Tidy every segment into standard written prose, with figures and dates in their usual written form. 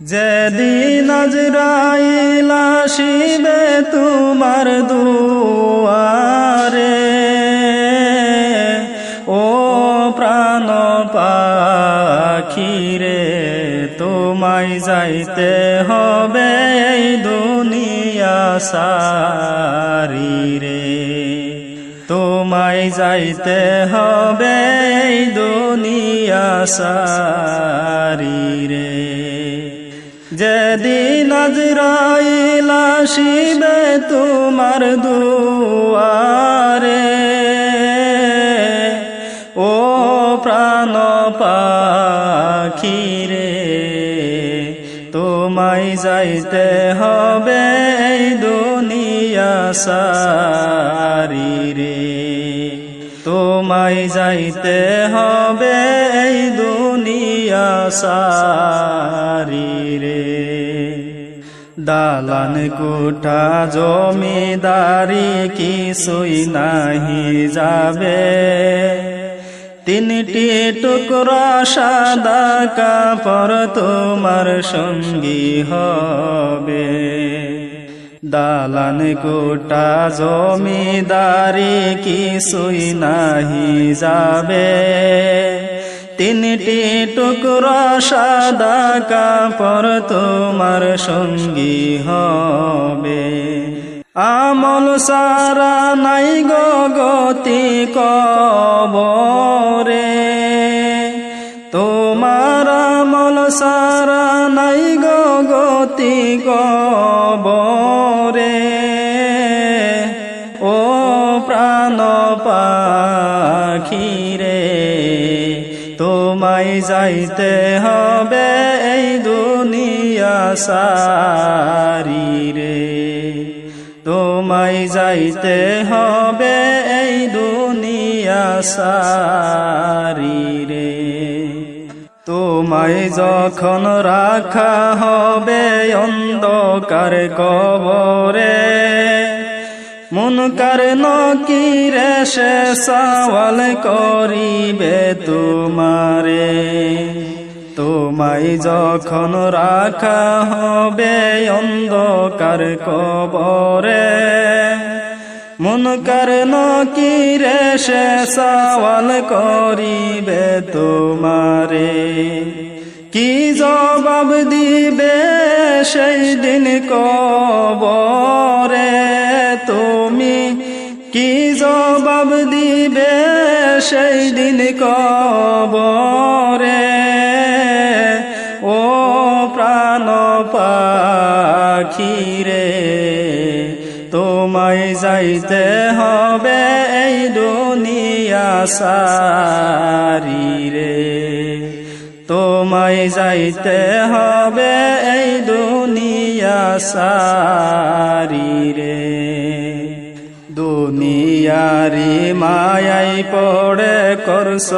যেদিন আজরাইল আসিবে তোমার দুয়ারে, ও প্রাণ পাখিরে তোমায় যাইতে হবে এই দুনিয়া সারি রে, তোমায় যাইতে হবে এই দুনিয়া সারি রে। যেদিন আজরাইল আসিবে তোমার দুয়ারে, ও প্রাণ পাখিরে তোমায় যাইতে হবে এই দুনিয়া সারি রে, তোমায় যাইতে হবে এই দুনিয়া সারি রে। দালান কোঠা জমিদারি কিছুই নাহি যাবে, তিনটি টুকরা সাদা কাপড় তোমার সঙ্গী হবে। দালান কোঠা জমিদারি কিছুই নাহি যাবে, তিনটি টুকরা সাদা কাপড় তোমার সঙ্গী হবে। আমল সারা নাই গো গতি কবরে, তোমার আমল সারা নাই গো গতি কবরে, ও প্রাণ পাখিরে তোমায় যাইতে হবে এই দুনিয়া সারি রে, তোমায় যাইতে হবে এই দুনিয়া সারি রে। তোমায় যখন রাখা হবে অন্ধকার কবরে, মুনকার নকিরে সে সওয়াল করিবে তোমারে। তোমায় যখন রাখা হবে অন্ধকার কবরে, মুনকার নকিরে সে সওয়াল করিবে তোমারে। কি জবাব দিবে সেই দিন কবরে তুমি, কি জবাব দিবে সেই দিন কবরে, ও প্রাণ পাখিরে তোমায় যাইতে হবে এই দুনিয়া সারি রে, তোমায় যাইতে হবে এই দুনিয়া সারি রে। দুনিয়ারি মায়াই পড়ে করছ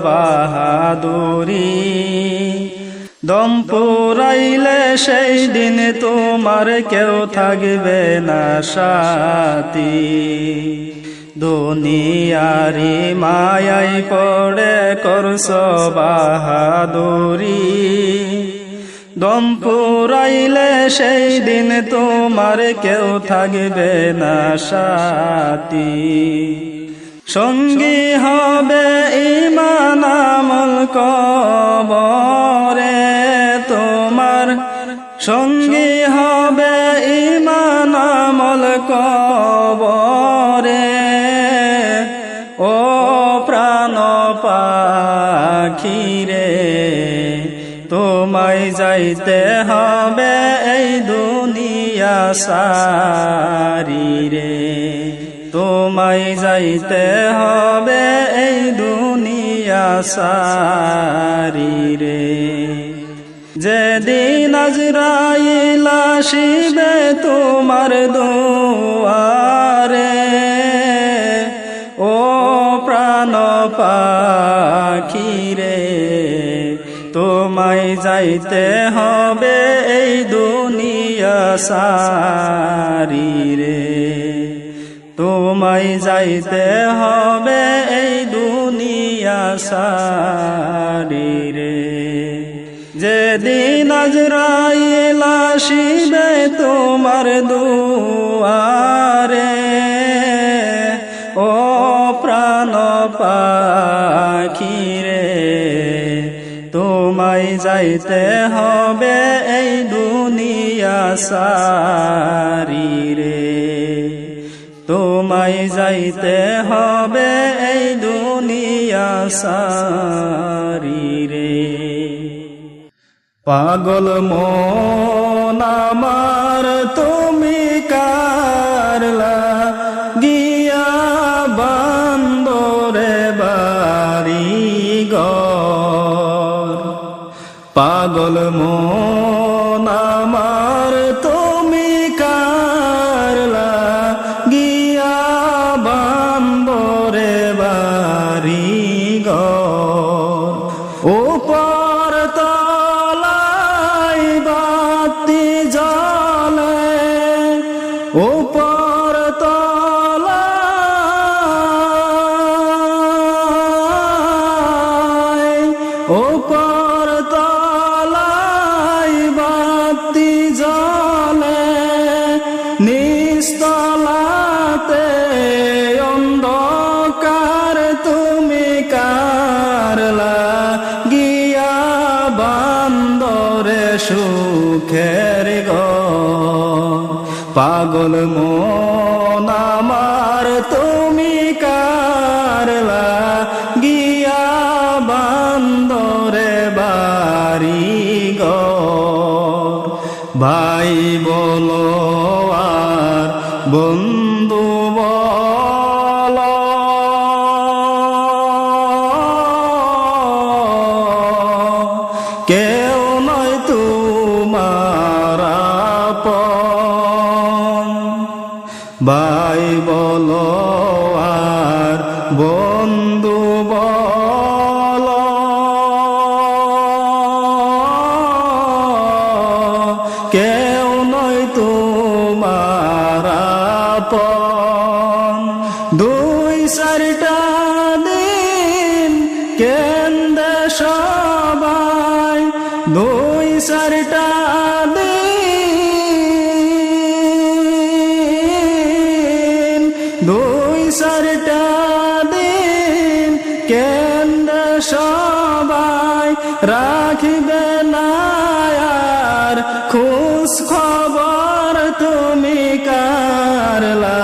বাহাদুরি, দম পুরাইলে সেই দিন তোমার কেউ থাকবে না সাথী। দুনিয়ারি মায়াই পড়ে করছ বাহাদুরি, দম পুরাইলে সেই দিন তোমার কেউ থাকবে না সাথী। সঙ্গী হবে ঈমান আমল কবরে তোমার, সঙ্গী হবে ঈমান আমল কবরে, ও প্রাণ পাখিরে তোমায় যাইতে হবে এই দুনিয়া সারি রে, তোমায় যাইতে হবে এই দুনিয়া সারি রে। যেদিন আজরাইল আসিবে তোমার দুয়ারে, ও প্রাণ পাখিরে তোমায় যাইতে হবে এই দুনিয়া সারি রে, তোমায় যাইতে হবে এই দুনিয়া সারি রে। যেদিন আজরাইল আসিবে তোমার দুয়ারে ও প্রাণ পাখি রে তোমায় যাইতে হবে এই দুনিয়া সারি রে তোমায় যাইতে হবে এই দুনিয়া সারি রে পাগল মন আমার তুমি কারলা গিয়া বান্দরে বাড়ি ঘর পাগল মন আমার তুমি কারলা গিয়া বান্দরে বাড়ি ঘর উপর তলায় বাতি জ্বলে উপর তলায় উপর তলায় বাতি জ্বলে নিস্তলাতে অন্ধকার তুমি কারলা গিয়া বান্দরে সুখের ঘর পাগল মন আমার তুমি কারলা গিয়া বান্দরে বাড়ি ঘর ভাই বলো আর বন্ধু বলো কেউ নয় তোমার আপন ভাই বলো আর বন্ধু বলো কেউ নয় তোমার আপন দুই চারটা দিন কেন্দে সবাই দুই চারটা দিন দুই চারটা দিন কেন্দে সবাই রাখিবে না আর খোঁজ খবর তুমি কারলা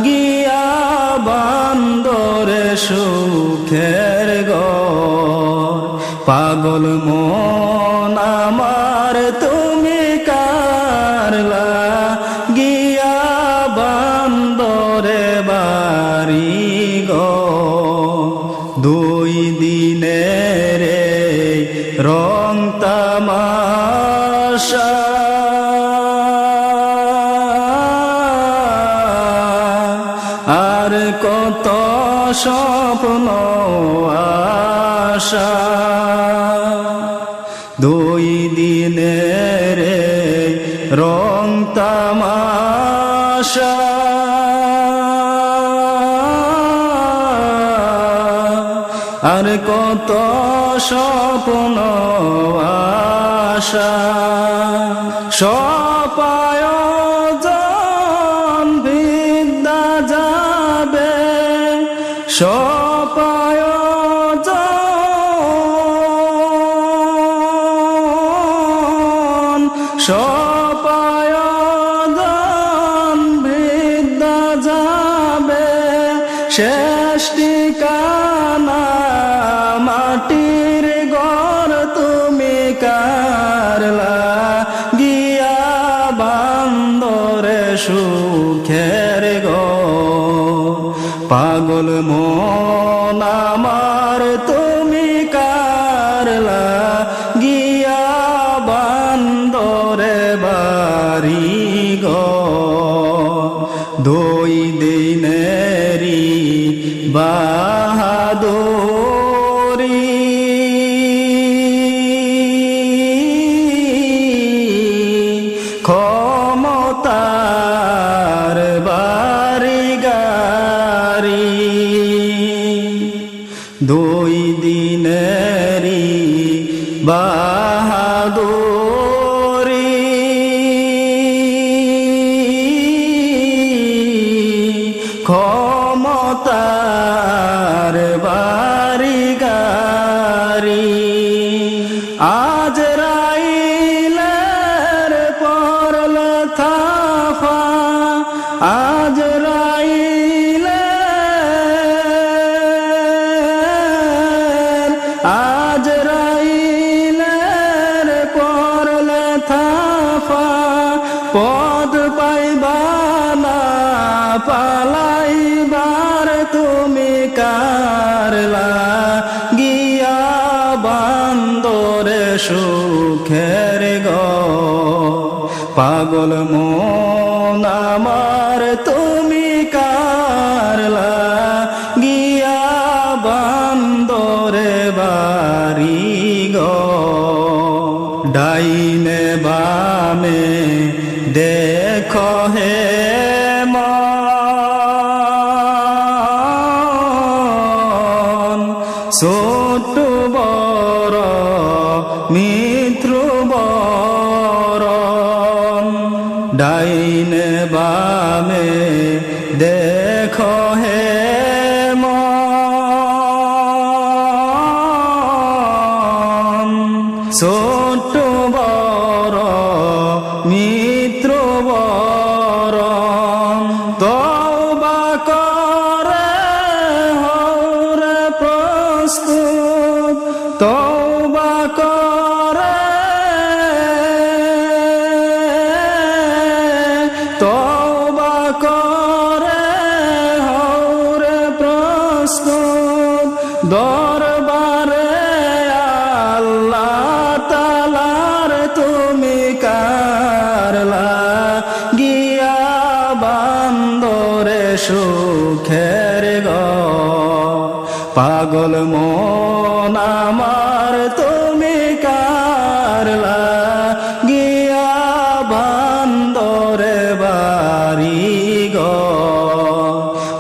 গিয়া বান্দরে সুখের ঘর পাগল মন আমার তুমি কারলা গিয়া বান্দরে বাড়ি ঘর দুই দিনের রং তামাশা আর কত স্বপ্ন আশা দুই দিনের রং তামাশা আর কত স্বপ্ন আশা সপায়োজন বিদ্যা যাবে সপায়োজন সপায়োজন বিদ্যা যাবে শেষ ঠিকানা মাটির ঘর তুমি কারলা গিয়া বান্দরে সুখের ঘর পাগল মন আমার তুমি কারলা গিয়া বান্দরে বাড়ি ঘর দুই দিনেরই বাহাদুরি ক্ষমতার বাড়ি গাড়ি দুই দিনেরই বাহাদুরি ক্ষমতার বাড়ি গাড়ি আজরাইলের পরলে থাফা আজরাইলের পরলে থাফা পদ পাইবা না পালাইবার তুমি কারলা গিয়া বান্দরে সুখের গো পাগল মন আমার তুমি কারলা গিয়া বান্দরে বাড়ি গো ডাইনে বামে দেখো হে মন ছোট বড় মিত্র বরণ ডাইনে বামে দেখো হে মন ছোট বড় মিত্র বরণ তওবা করে হরে প্রস্তুত তওবা করে তওবা করে হরে প্রস্তুত দরবারে আল্লাহ তাআলার তুমি কারলা গিয়া বান্দরে সুখের গো পাগল মন আমার তুমি কারলা গিয়া বান্দরে বাড়ি গো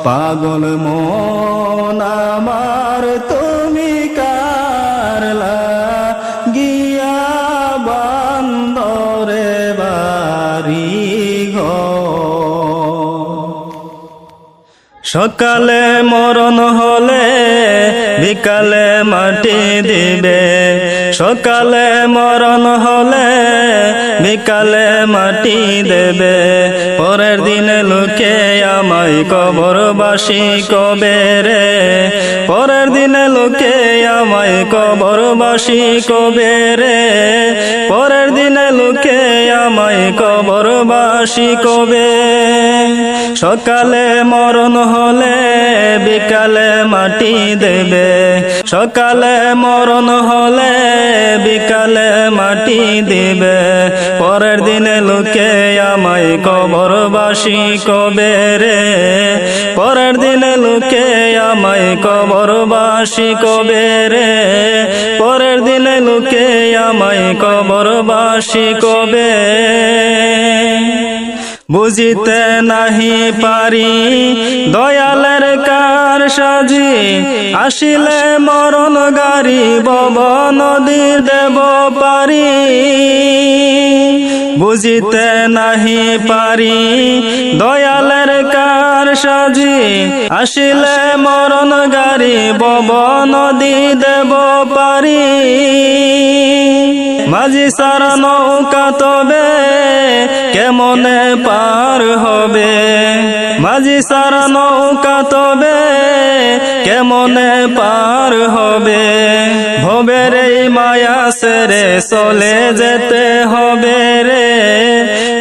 পাগল মন আমার তুমি কারলা গিয়া বান্দরে বাড়ি গো সকালে মরণ হলে বিকালে মাটি দিবে সকালে মরণ হলে বিকালে মাটি দেবে পরের দিনে লোকে আমায় কবরবাসী কবে রে পরের দিনে লোকে আমায় কবরবাসী কবে রে পরের দিনে লোকে আমায় কবরবাসী কবে সকালে মরণ হলে বিকালে মাটি দেবে সকালে মরণ হলে বিকালে মাটি দিবে পরের দিনে লোকে আমায় কবরবাসী কবে রে পরের দিনে লোকে আমায় কবরবাসী কবে রে পরের দিনে লোকে আমায় কবরবাসী কবে বুঝিতে নাহি পারি দয়ালের কার সাজি আসিলে মরণ গাড়ি বব নদী দেব পারি বুঝিতে নাহি পারি দয়ালের কার সাজি আসিলে মরণ গাড়ি বব নদী দেব পারি মাঝি সারা নৌকা তবে কেমনে পার হবে মাঝি সারা নৌকা তবে কেমনে পার হবে ভবের এই মায়া সেরে চলে যেতে হবে রে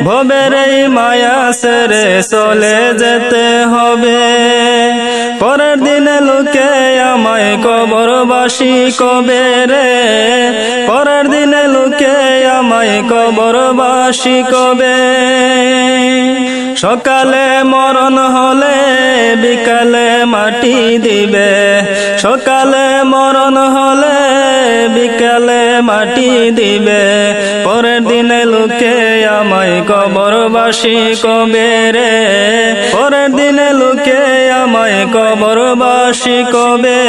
ভবের এই মায়া সেরে চলে যেতে হবে পরের দিনে লোকে আমায় কবরবাসী কবে রে পরের দিনে লোকে আমায় কবরবাসী কবে সকালে মরণ হলে বিকালে মাটি দিবে সকালে মরণ হলে বিকালে মাটি দিবে পরের দিনে লোকে আমায় কবরবাসী কবে রে পরের দিনে লোকে আমায় কবরবাসী কবে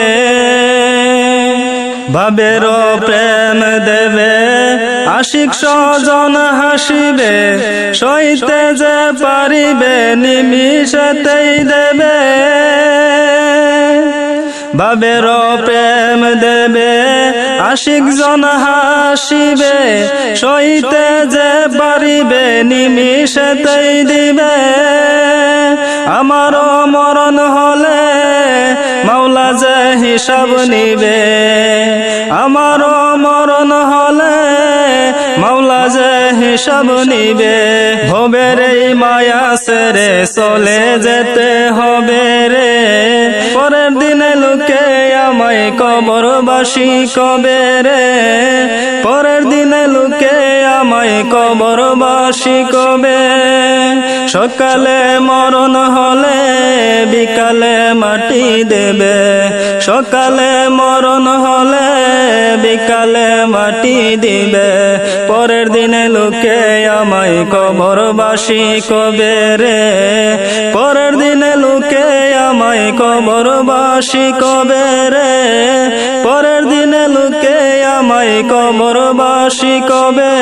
ভাবের প্রেম দেবে আশিক স্বজন হাসিবে সইতে যে পারিবে নিমিষতেই দেবে বাবের প্রেম দেবে আশিক জন হাসিবে সইতে যে পারিবে নিমিষেতেই দিবে আমারও মরণ হলে মাওলা যে হিসাব নিবে আমারও মরণ হলে মাওলা যে হিসাব নিবে ভবের এই মায়া ছেড়ে চলে যেতে হবে রে পরের দিনে লোকে আমায় কবরবাসী কবে রে পরের দিনে লোকে আমায় কবরবাসী কবে সকালে মরণ হলে বিকালে মাটি দেবে সকালে মরণ হলে বিকালে মাটি দিবে পরের দিনে লোকে আমায় কবরবাসী কবে রে পরের দিনে লোকে আমায় কবরবাসী কবে রে পরের দিনে লোকে আমায় কবরবাসী কবে